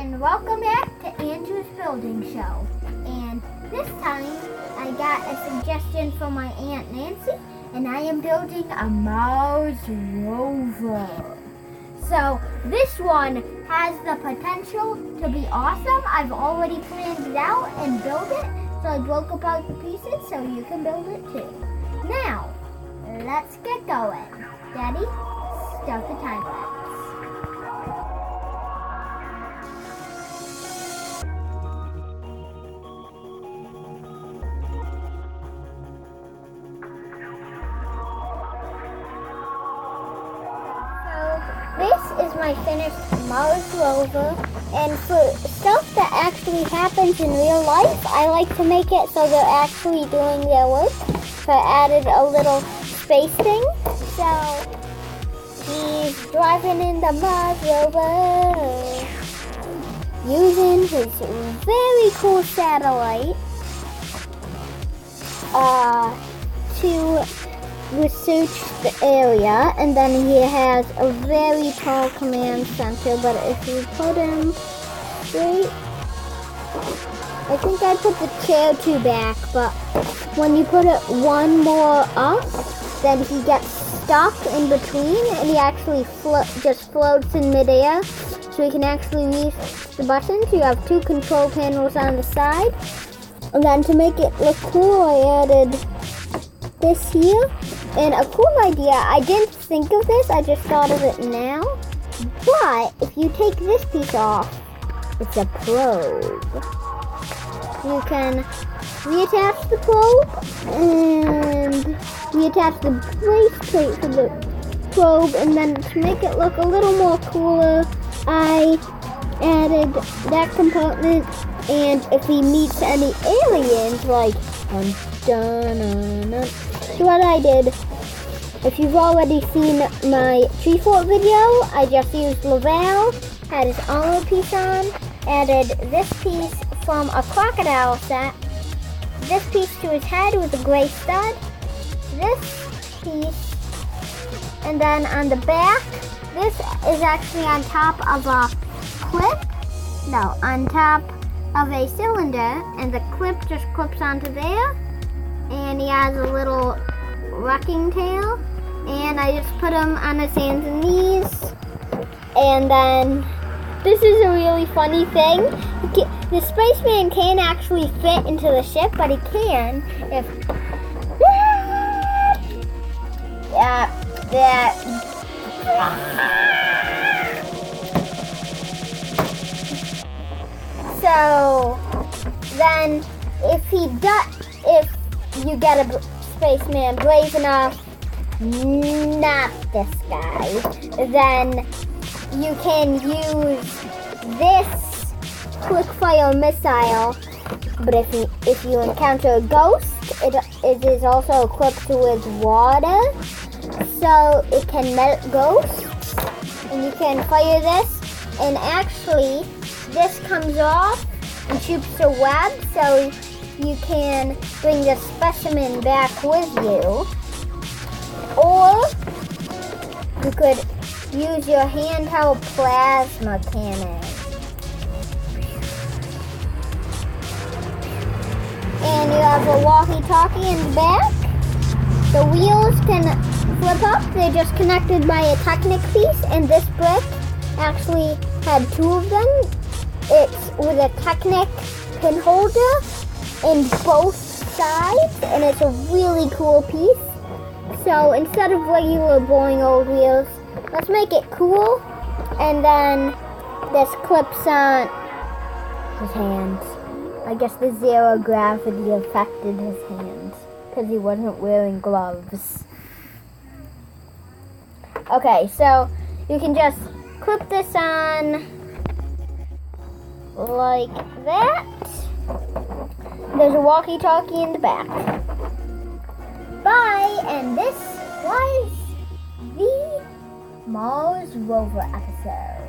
and welcome back to Andrew's Building Show. And this time I got a suggestion from my Aunt Nancy, and I am building a Mars rover. So this one has the potential to be awesome. I've already planned it out and built it, so I broke apart the pieces so you can build it too. Now, let's get going. Daddy, start the time lapse. This is my finished Mars rover, and for stuff that actually happens in real life, I like to make it so they're actually doing their work. So I added a little space thing. So he's driving in the Mars rover using his very cool satellite to research the area, and then he has a very tall command center, but if you put him straight, I think I put the chair too back, but when you put it one more up, then he gets stuck in between and he actually just floats in midair, so he can actually reach the buttons. You have two control panels on the side, and then to make it look cool, I added this here. And a cool idea, I didn't think of this, I just thought of it now. But if you take this piece off, it's a probe. You can reattach the probe and reattach the brace plate to the probe, and then to make it look a little more cooler, I added that compartment. And if he meets any aliens, like so what I did, if you've already seen my tree fort video, I just used Laval, had his armor piece on, added this piece from a crocodile set, this piece to his head with a gray stud, this piece, and then on the back, this is actually on top of a on top of a cylinder, and the clip just clips onto there. And he has a little rocking tail, and I just put him on his hands and knees. And then this is a really funny thing. The spaceman can't actually fit into the ship, but he can if So then if you get a spaceman brave enough, not this guy, then you can use this quick fire missile. But if you encounter a ghost, it is also equipped with water, so it can melt ghosts, and you can fire this, and actually this comes off and shoots a web, so you can bring the specimen back with you, or you could use your handheld plasma cannon. And you have a walkie-talkie in the back. The wheels can flip up. They're just connected by a Technic piece, and this brick actually had two of them. It's with a Technic pin holder in both sides, and it's a really cool piece. So instead of regular boring old wheels, let's make it cool. And then this clips on his hands. I guess the zero gravity affected his hands because he wasn't wearing gloves. Okay, so you can just clip this on like that. There's a walkie-talkie in the back. Bye, and this was the Mars rover episode.